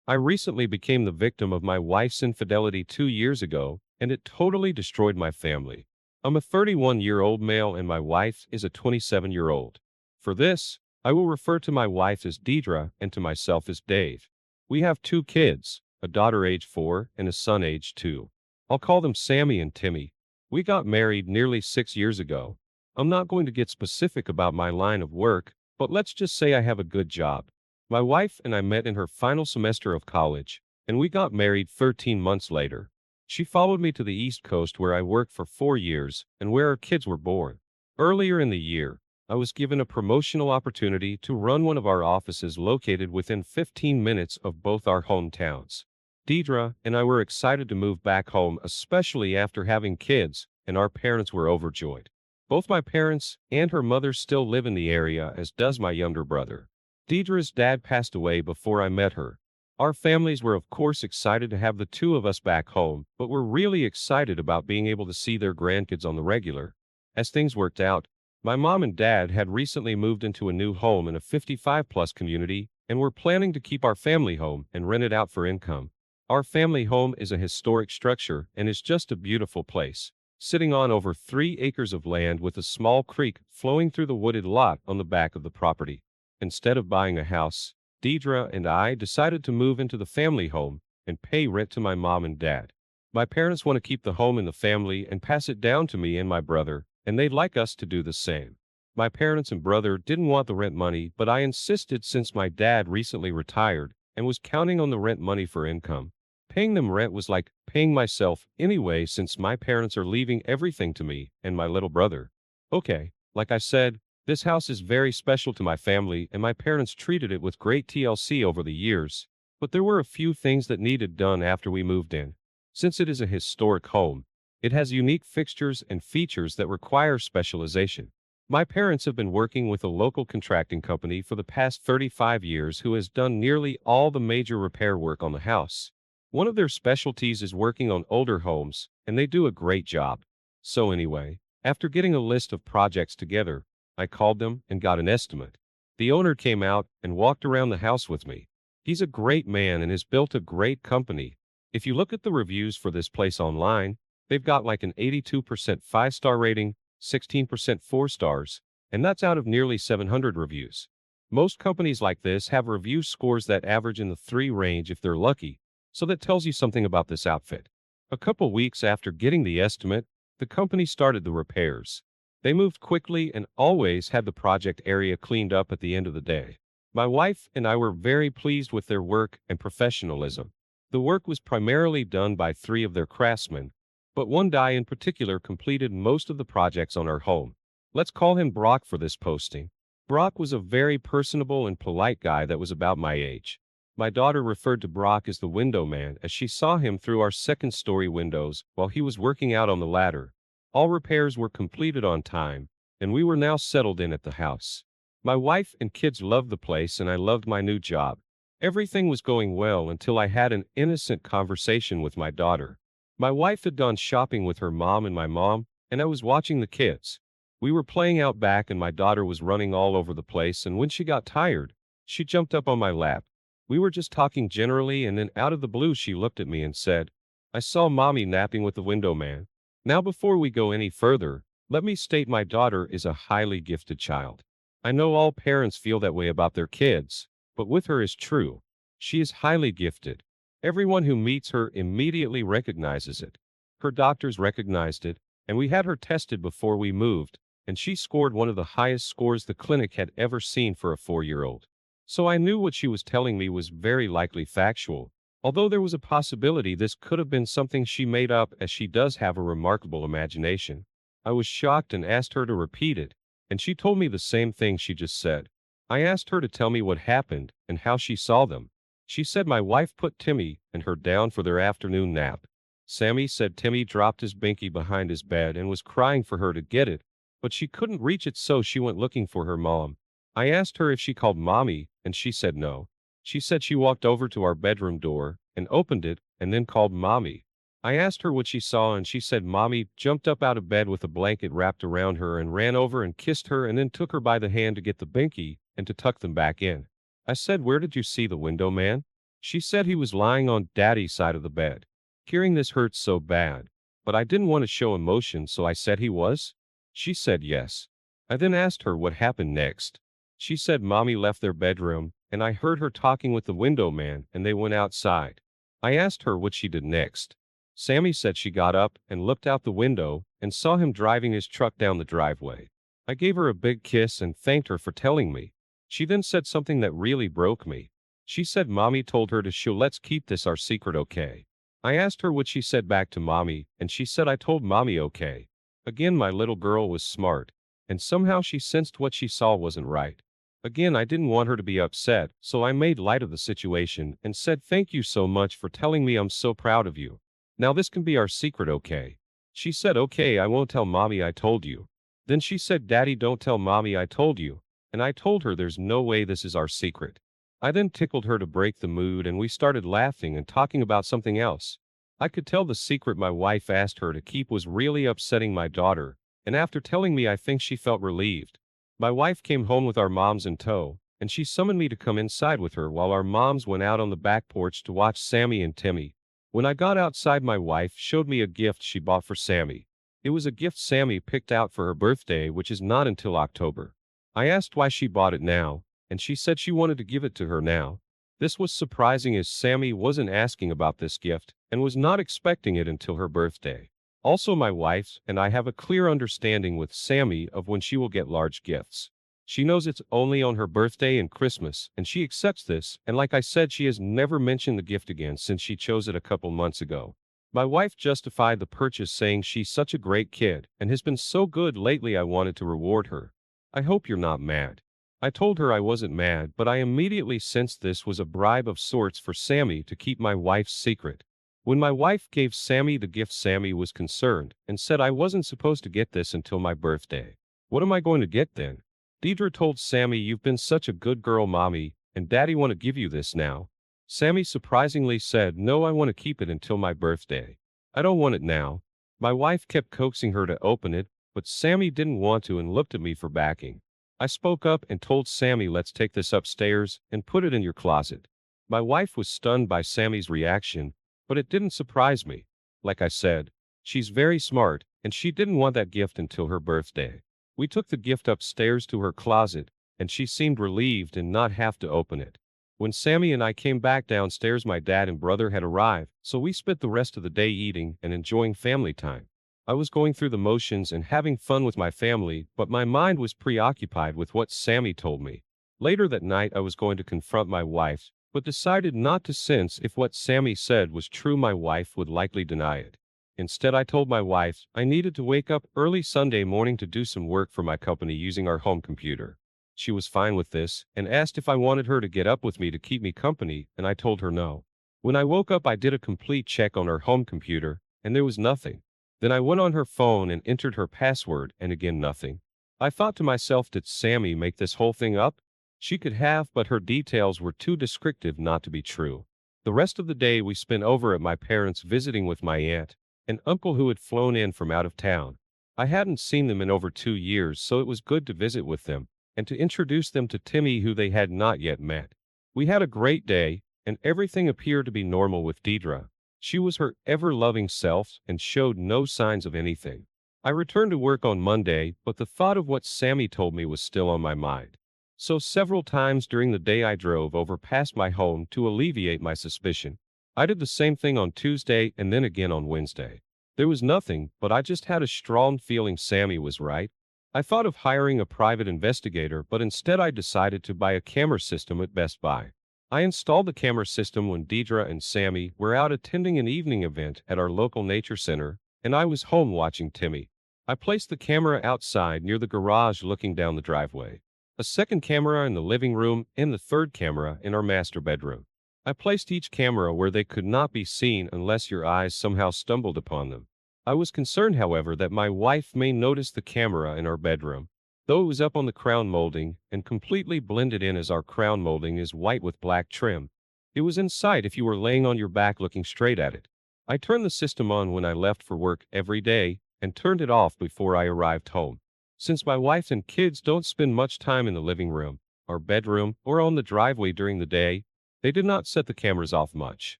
I recently became the victim of my wife's infidelity 2 years ago, and it totally destroyed my family. I'm a 31-year-old male and my wife is a 27-year-old. For this, I will refer to my wife as Deidre and to myself as Dave. We have 2 kids, a daughter age 4 and a son age 2. I'll call them Sammy and Timmy. We got married nearly 6 years ago. I'm not going to get specific about my line of work, but let's just say I have a good job. My wife and I met in her final semester of college, and we got married 13 months later. She followed me to the East Coast where I worked for 4 years and where our kids were born. Earlier in the year, I was given a promotional opportunity to run one of our offices located within 15 minutes of both our hometowns. Deidre and I were excited to move back home, especially after having kids, and our parents were overjoyed. Both my parents and her mother still live in the area, as does my younger brother. Deidre's dad passed away before I met her. Our families were of course excited to have the two of us back home, but were really excited about being able to see their grandkids on the regular. As things worked out, my mom and dad had recently moved into a new home in a 55-plus community and were planning to keep our family home and rent it out for income. Our family home is a historic structure and is just a beautiful place, sitting on over 3 acres of land with a small creek flowing through the wooded lot on the back of the property. Instead of buying a house, Deidre and I decided to move into the family home and pay rent to my mom and dad. My parents want to keep the home in the family and pass it down to me and my brother, and they'd like us to do the same. My parents and brother didn't want the rent money, but I insisted since my dad recently retired and was counting on the rent money for income. Paying them rent was like paying myself anyway, since my parents are leaving everything to me and my little brother. Okay, like I said, this house is very special to my family and my parents treated it with great TLC over the years, but there were a few things that needed done after we moved in. Since it is a historic home, it has unique fixtures and features that require specialization. My parents have been working with a local contracting company for the past 35 years who has done nearly all the major repair work on the house. One of their specialties is working on older homes, and they do a great job. So anyway, after getting a list of projects together, I called them and got an estimate. The owner came out and walked around the house with me. He's a great man and has built a great company. If you look at the reviews for this place online, they've got like an 82% 5-star rating, 16% 4 stars, and that's out of nearly 700 reviews. Most companies like this have review scores that average in the 3 range if they're lucky, so that tells you something about this outfit. A couple weeks after getting the estimate, the company started the repairs. They moved quickly and always had the project area cleaned up at the end of the day. My wife and I were very pleased with their work and professionalism. The work was primarily done by 3 of their craftsmen, but one guy in particular completed most of the projects on our home. Let's call him Brock for this posting. Brock was a very personable and polite guy that was about my age. My daughter referred to Brock as the window man as she saw him through our second-story windows while he was working out on the ladder. All repairs were completed on time, and we were now settled in at the house. My wife and kids loved the place and I loved my new job. Everything was going well until I had an innocent conversation with my daughter. My wife had gone shopping with her mom and my mom, and I was watching the kids. We were playing out back and my daughter was running all over the place, and when she got tired, she jumped up on my lap. We were just talking generally, and then out of the blue she looked at me and said, "I saw Mommy napping with the window man." Now before we go any further, let me state my daughter is a highly gifted child. I know all parents feel that way about their kids, but with her is true. She is highly gifted. Everyone who meets her immediately recognizes it. Her doctors recognized it, and we had her tested before we moved, and she scored one of the highest scores the clinic had ever seen for a 4-year-old. So I knew what she was telling me was very likely factual, although there was a possibility this could have been something she made up, as she does have a remarkable imagination. I was shocked and asked her to repeat it, and she told me the same thing she just said. I asked her to tell me what happened and how she saw them. She said my wife put Timmy and her down for their afternoon nap. Sammy said Timmy dropped his binky behind his bed and was crying for her to get it, but she couldn't reach it, so she went looking for her mom. I asked her if she called Mommy, and she said no. She said she walked over to our bedroom door and opened it and then called Mommy. I asked her what she saw, and she said Mommy jumped up out of bed with a blanket wrapped around her and ran over and kissed her and then took her by the hand to get the binky and to tuck them back in. I said, "Where did you see the window man?" She said he was lying on Daddy's side of the bed. Hearing this hurt so bad, but I didn't want to show emotion, so I said he was. She said yes. I then asked her what happened next. She said Mommy left their bedroom, and I heard her talking with the window man, and they went outside. I asked her what she did next. Sammy said she got up and looked out the window and saw him driving his truck down the driveway. I gave her a big kiss and thanked her for telling me. She then said something that really broke me. She said Mommy told her to show let's keep this our secret, okay? I asked her what she said back to Mommy, and she said I told Mommy okay. Again, my little girl was smart, and somehow she sensed what she saw wasn't right. Again, I didn't want her to be upset, so I made light of the situation and said thank you so much for telling me, I'm so proud of you. Now this can be our secret, okay? She said okay, I won't tell Mommy I told you. Then she said Daddy, don't tell Mommy I told you, and I told her there's no way this is our secret. I then tickled her to break the mood, and we started laughing and talking about something else. I could tell the secret my wife asked her to keep was really upsetting my daughter, and after telling me I think she felt relieved. My wife came home with our moms in tow, and she summoned me to come inside with her while our moms went out on the back porch to watch Sammy and Timmy. When I got outside, my wife showed me a gift she bought for Sammy. It was a gift Sammy picked out for her birthday, which is not until October. I asked why she bought it now, and she said she wanted to give it to her now. This was surprising as Sammy wasn't asking about this gift and was not expecting it until her birthday. Also, my wife and I have a clear understanding with Sammy of when she will get large gifts. She knows it's only on her birthday and Christmas, and she accepts this, and like I said, she has never mentioned the gift again since she chose it a couple months ago. My wife justified the purchase saying she's such a great kid and has been so good lately, I wanted to reward her. I hope you're not mad. I told her I wasn't mad, but I immediately sensed this was a bribe of sorts for Sammy to keep my wife's secret. When my wife gave Sammy the gift, Sammy was concerned and said I wasn't supposed to get this until my birthday. What am I going to get then? Deidre told Sammy, you've been such a good girl, Mommy, and Daddy want to give you this now. Sammy surprisingly said, no, I want to keep it until my birthday. I don't want it now. My wife kept coaxing her to open it, but Sammy didn't want to and looked at me for backing. I spoke up and told Sammy, let's take this upstairs and put it in your closet. My wife was stunned by Sammy's reaction, but it didn't surprise me. Like I said, she's very smart, and she didn't want that gift until her birthday. We took the gift upstairs to her closet, and she seemed relieved and not have to open it. When Sammy and I came back downstairs, my dad and brother had arrived, so we spent the rest of the day eating and enjoying family time. I was going through the motions and having fun with my family, but my mind was preoccupied with what Sammy told me. Later that night, I was going to confront my wife, but decided not to, since if what Sammy said was true, my wife would likely deny it. Instead, I told my wife I needed to wake up early Sunday morning to do some work for my company using our home computer. She was fine with this and asked if I wanted her to get up with me to keep me company, and I told her no. When I woke up, I did a complete check on her home computer, and there was nothing. Then I went on her phone and entered her password, and again nothing. I thought to myself, did Sammy make this whole thing up? She could have, but her details were too descriptive not to be true. The rest of the day we spent over at my parents' visiting with my aunt and uncle who had flown in from out of town. I hadn't seen them in over 2 years, so it was good to visit with them and to introduce them to Timmy, who they had not yet met. We had a great day, and everything appeared to be normal with Deidre. She was her ever-loving self and showed no signs of anything. I returned to work on Monday, but the thought of what Sammy told me was still on my mind. So several times during the day I drove over past my home to alleviate my suspicion. I did the same thing on Tuesday and then again on Wednesday. There was nothing, but I just had a strong feeling Sammy was right. I thought of hiring a private investigator, but instead I decided to buy a camera system at Best Buy. I installed the camera system when Deidre and Sammy were out attending an evening event at our local nature center, and I was home watching Timmy. I placed the camera outside near the garage looking down the driveway. A second camera in the living room and the third camera in our master bedroom. I placed each camera where they could not be seen unless your eyes somehow stumbled upon them. I was concerned, however, that my wife may notice the camera in our bedroom, though it was up on the crown molding and completely blended in, as our crown molding is white with black trim. It was in sight if you were laying on your back looking straight at it. I turned the system on when I left for work every day and turned it off before I arrived home. Since my wife and kids don't spend much time in the living room, our bedroom, or on the driveway during the day, They did not set the cameras off much.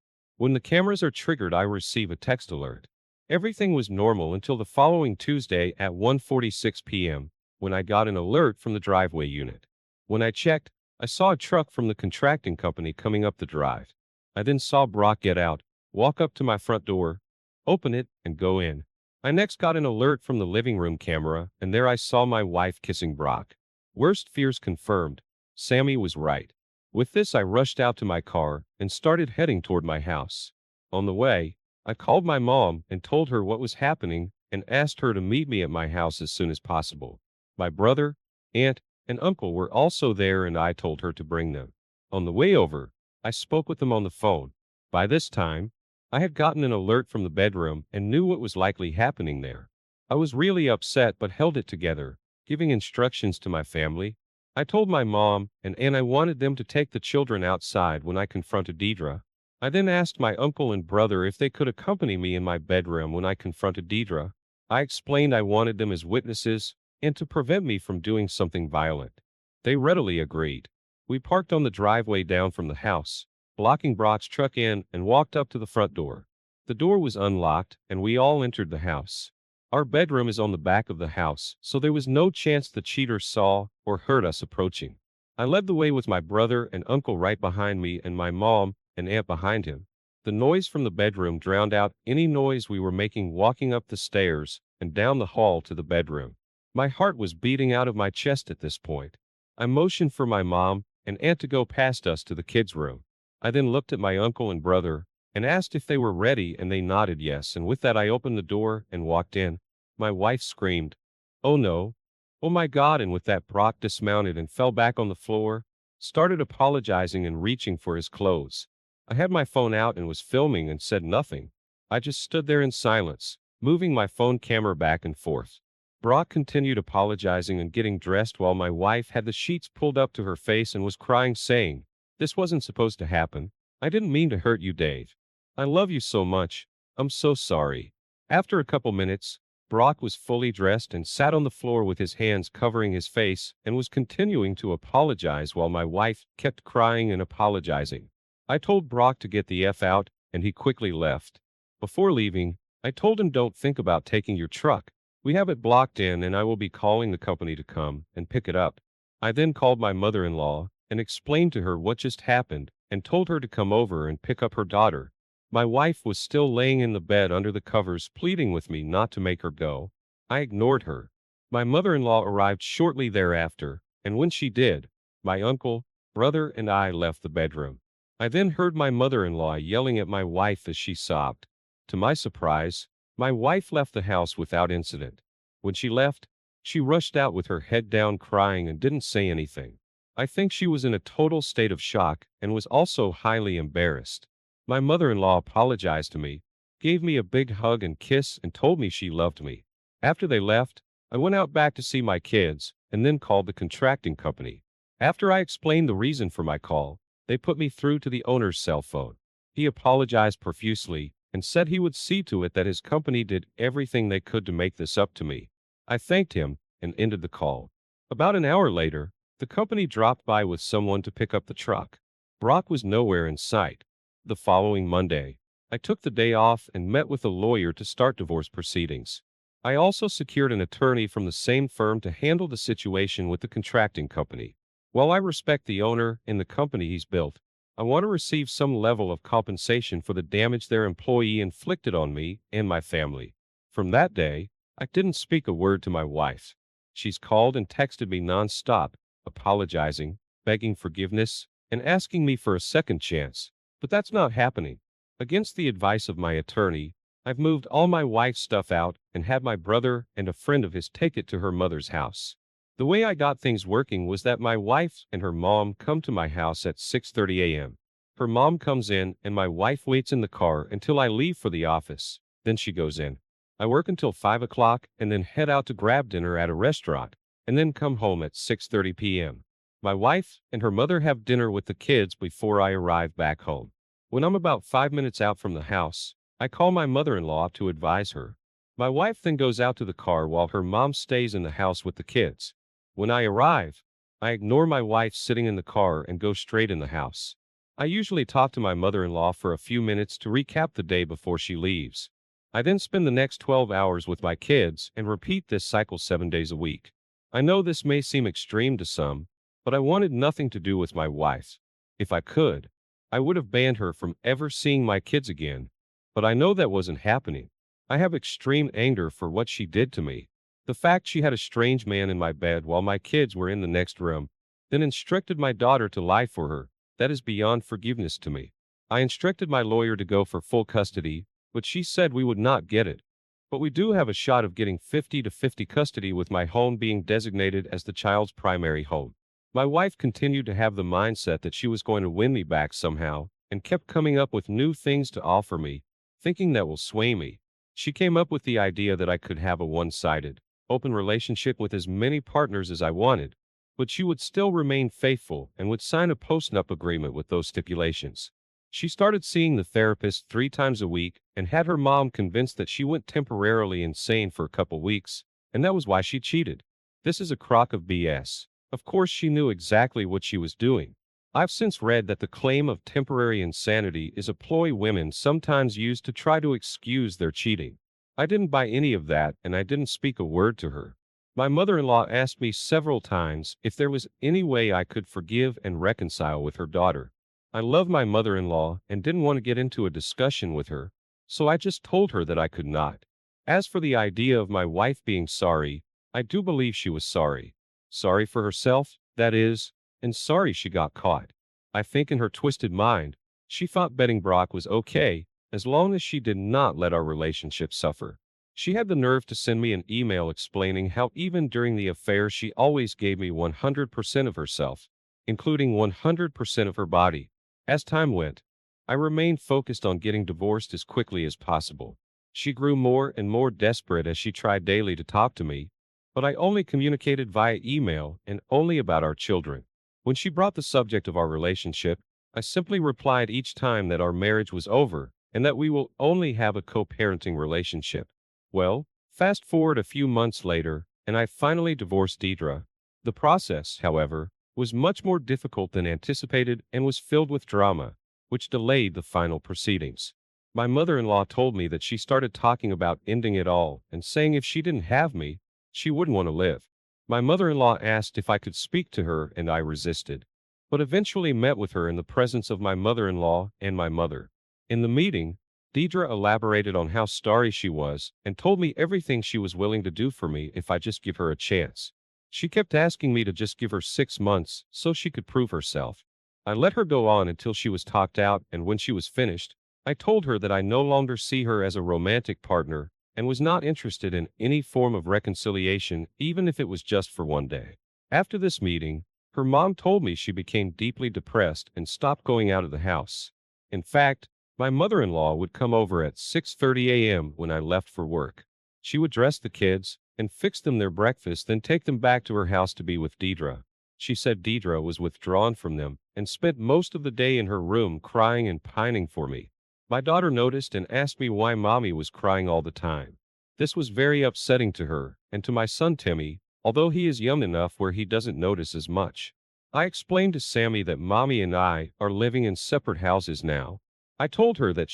When the cameras are triggered, I receive a text alert. Everything was normal until the following Tuesday at 1:46 p.m., when I got an alert from the driveway unit. When I checked, I saw a truck from the contracting company coming up the drive. I then saw Brock get out, walk up to my front door, open it, and go in. I next got an alert from the living room camera, and there I saw my wife kissing Brock. Worst fears confirmed. Sammy was right. With this, I rushed out to my car and started heading toward my house. On the way, I called my mom and told her what was happening and asked her to meet me at my house as soon as possible. My brother, aunt, and uncle were also there, and I told her to bring them. On the way over, I spoke with them on the phone. By this time, I had gotten an alert from the bedroom and knew what was likely happening there. I was really upset but held it together, giving instructions to my family. I told my mom and aunt I wanted them to take the children outside when I confronted Deidre. I then asked my uncle and brother if they could accompany me in my bedroom when I confronted Deidre. I explained I wanted them as witnesses and to prevent me from doing something violent. They readily agreed. We parked on the driveway down from the house, blocking Brock's truck in, and walked up to the front door. The door was unlocked, and we all entered the house. Our bedroom is on the back of the house, so there was no chance the cheater saw or heard us approaching. I led the way with my brother and uncle right behind me and my mom and aunt behind him. The noise from the bedroom drowned out any noise we were making walking up the stairs and down the hall to the bedroom. My heart was beating out of my chest at this point. I motioned for my mom and aunt to go past us to the kids' room. I then looked at my uncle and brother and asked if they were ready, and they nodded yes, and with that I opened the door and walked in. My wife screamed, "Oh no! Oh my God!" And with that Brock dismounted and fell back on the floor, started apologizing and reaching for his clothes. I had my phone out and was filming and said nothing. I just stood there in silence, moving my phone camera back and forth. Brock continued apologizing and getting dressed while my wife had the sheets pulled up to her face and was crying, saying, "This wasn't supposed to happen. I didn't mean to hurt you, Dave. I love you so much. I'm so sorry." After a couple minutes, Brock was fully dressed and sat on the floor with his hands covering his face and was continuing to apologize while my wife kept crying and apologizing. I told Brock to get the F out, and he quickly left. Before leaving, I told him, "Don't think about taking your truck. We have it blocked in, and I will be calling the company to come and pick it up." I then called my mother-in-law and explained to her what just happened and told her to come over and pick up her daughter. My wife was still laying in the bed under the covers, pleading with me not to make her go. I ignored her. My mother-in-law arrived shortly thereafter, and when she did, my uncle, brother, and I left the bedroom. I then heard my mother-in-law yelling at my wife as she sobbed. To my surprise, my wife left the house without incident. When she left, she rushed out with her head down crying and didn't say anything. I think she was in a total state of shock and was also highly embarrassed. My mother-in-law apologized to me, gave me a big hug and kiss, and told me she loved me. After they left, I went out back to see my kids and then called the contracting company. After I explained the reason for my call, they put me through to the owner's cell phone. He apologized profusely and said he would see to it that his company did everything they could to make this up to me. I thanked him and ended the call. About an hour later, the company dropped by with someone to pick up the truck. Brock was nowhere in sight. The following Monday, I took the day off and met with a lawyer to start divorce proceedings. I also secured an attorney from the same firm to handle the situation with the contracting company. While I respect the owner and the company he's built, I want to receive some level of compensation for the damage their employee inflicted on me and my family. From that day, I didn't speak a word to my wife. She's called and texted me nonstop, apologizing, begging forgiveness, and asking me for a second chance. But that's not happening. Against the advice of my attorney, I've moved all my wife's stuff out and had my brother and a friend of his take it to her mother's house. The way I got things working was that my wife and her mom come to my house at 6:30 a.m. Her mom comes in and my wife waits in the car until I leave for the office. Then she goes in. I work until 5 o'clock and then head out to grab dinner at a restaurant and then come home at 6:30 p.m. My wife and her mother have dinner with the kids before I arrive back home. When I'm about 5 minutes out from the house, I call my mother-in-law to advise her. My wife then goes out to the car while her mom stays in the house with the kids. When I arrive, I ignore my wife sitting in the car and go straight in the house. I usually talk to my mother-in-law for a few minutes to recap the day before she leaves. I then spend the next 12 hours with my kids and repeat this cycle 7 days a week. I know this may seem extreme to some, but I wanted nothing to do with my wife. If I could, I would have banned her from ever seeing my kids again. But I know that wasn't happening. I have extreme anger for what she did to me. The fact she had a strange man in my bed while my kids were in the next room, then instructed my daughter to lie for her, that is beyond forgiveness to me. I instructed my lawyer to go for full custody, but she said we would not get it. But we do have a shot of getting 50-50 custody with my home being designated as the child's primary home. My wife continued to have the mindset that she was going to win me back somehow, and kept coming up with new things to offer me, thinking that will sway me. She came up with the idea that I could have a one-sided, open relationship with as many partners as I wanted, but she would still remain faithful and would sign a post-nup agreement with those stipulations. She started seeing the therapist 3 times a week and had her mom convinced that she went temporarily insane for a couple weeks, and that was why she cheated. This is a crock of BS. Of course, she knew exactly what she was doing. I've since read that the claim of temporary insanity is a ploy women sometimes use to try to excuse their cheating. I didn't buy any of that, and I didn't speak a word to her. My mother-in-law asked me several times if there was any way I could forgive and reconcile with her daughter. I love my mother-in-law and didn't want to get into a discussion with her, so I just told her that I could not. As for the idea of my wife being sorry, I do believe she was sorry. Sorry for herself, that is, and sorry she got caught. I think in her twisted mind, she thought betting Brock was okay, as long as she did not let our relationship suffer. She had the nerve to send me an email explaining how even during the affair she always gave me 100% of herself, including 100% of her body. As time went, I remained focused on getting divorced as quickly as possible. She grew more and more desperate as she tried daily to talk to me, but I only communicated via email and only about our children. When she brought the subject of our relationship, I simply replied each time that our marriage was over and that we will only have a co-parenting relationship. Well, fast forward a few months later, and I finally divorced Deidre. The process, however, was much more difficult than anticipated and was filled with drama, which delayed the final proceedings. My mother-in-law told me that she started talking about ending it all and saying if she didn't have me, she wouldn't want to live. My mother-in-law asked if I could speak to her and I resisted, but eventually met with her in the presence of my mother-in-law and my mother. In the meeting, Deidre elaborated on how sorry she was and told me everything she was willing to do for me if I just give her a chance. She kept asking me to just give her 6 months so she could prove herself. I let her go on until she was talked out, and when she was finished, I told her that I no longer see her as a romantic partner and was not interested in any form of reconciliation, even if it was just for one day. After this meeting, her mom told me she became deeply depressed and stopped going out of the house. In fact, my mother-in-law would come over at 6:30 a.m. when I left for work. She would dress the kids and fix them their breakfast, then take them back to her house to be with Deidre. She said Deidre was withdrawn from them and spent most of the day in her room crying and pining for me. My daughter noticed and asked me why mommy was crying all the time. This was very upsetting to her and to my son Timmy, although he is young enough where he doesn't notice as much. I explained to Sammy that mommy and I are living in separate houses now. I told her that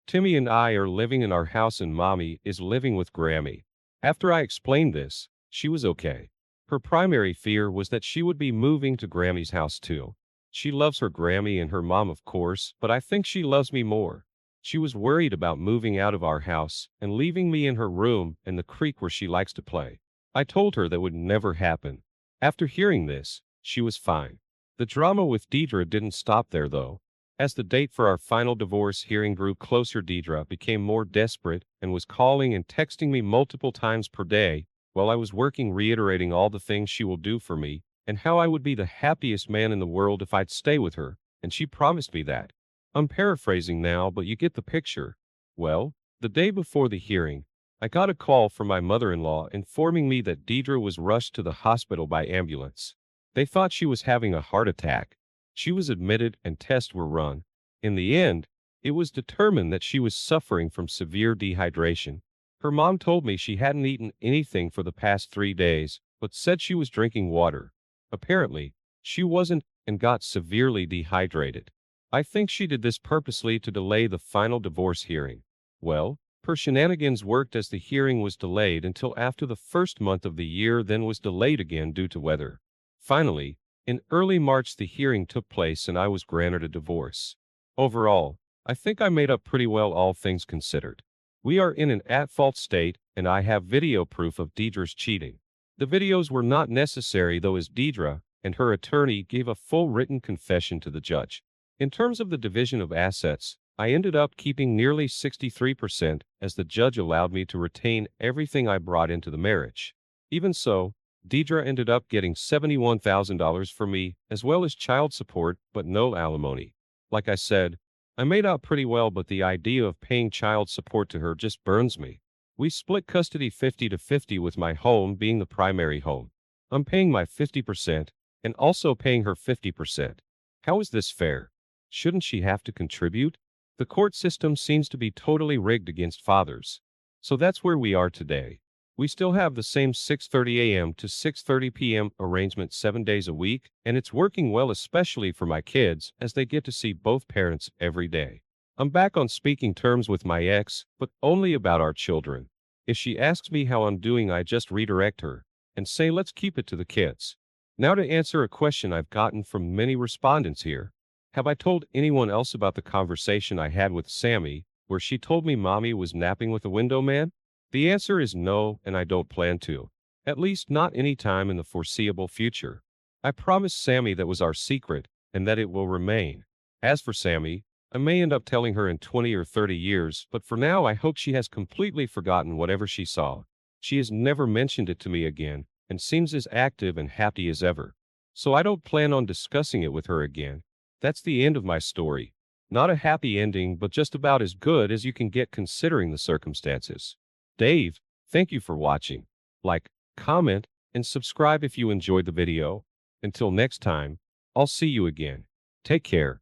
Timmy and I are living in our house and mommy is living with Grammy. After I explained this, she was okay. Her primary fear was that she would be moving to Grammy's house too. She loves her Grammy and her mom, of course, but I think she loves me more. She was worried about moving out of our house and leaving me in her room and the creek where she likes to play. I told her that would never happen. After hearing this, she was fine. The drama with Deidre didn't stop there though. As the date for our final divorce hearing grew closer, Deidre became more desperate and was calling and texting me multiple times per day while I was working, reiterating all the things she will do for me and how I would be the happiest man in the world if I'd stay with her, and she promised me that. I'm paraphrasing now, but you get the picture. Well, the day before the hearing, I got a call from my mother-in-law informing me that Deidre was rushed to the hospital by ambulance. They thought she was having a heart attack. She was admitted and tests were run. In the end, it was determined that she was suffering from severe dehydration. Her mom told me she hadn't eaten anything for the past 3 days, but said she was drinking water. Apparently, she wasn't and got severely dehydrated. I think she did this purposely to delay the final divorce hearing. Well, her shenanigans worked as the hearing was delayed until after the first month of the year, then was delayed again due to weather. Finally, in early March, the hearing took place and I was granted a divorce. Overall, I think I made up pretty well, all things considered. We are in an at-fault state, and I have video proof of Deidre's cheating. The videos were not necessary though, as Deidre and her attorney gave a full written confession to the judge. In terms of the division of assets, I ended up keeping nearly 63%, as the judge allowed me to retain everything I brought into the marriage. Even so, Deidre ended up getting $71,000 for me, as well as child support, but no alimony. Like I said, I made out pretty well, but the idea of paying child support to her just burns me. We split custody 50-50, with my home being the primary home. I'm paying my 50% and also paying her 50%. How is this fair? Shouldn't she have to contribute? The court system seems to be totally rigged against fathers. So that's where we are today. We still have the same 6:30 a.m. to 6:30 p.m. arrangement 7 days a week, and it's working well, especially for my kids, as they get to see both parents every day. I'm back on speaking terms with my ex, but only about our children. If she asks me how I'm doing, I just redirect her and say, let's keep it to the kids. Now, to answer a question I've gotten from many respondents here. Have I told anyone else about the conversation I had with Sammy, where she told me mommy was napping with a window man? The answer is no, and I don't plan to. At least not any time in the foreseeable future. I promised Sammy that was our secret, and that it will remain. As for Sammy, I may end up telling her in 20 or 30 years, but for now I hope she has completely forgotten whatever she saw. She has never mentioned it to me again, and seems as active and happy as ever. So I don't plan on discussing it with her again. That's the end of my story. Not a happy ending, but just about as good as you can get considering the circumstances. Dave, thank you for watching. Like, comment, and subscribe if you enjoyed the video. Until next time, I'll see you again. Take care.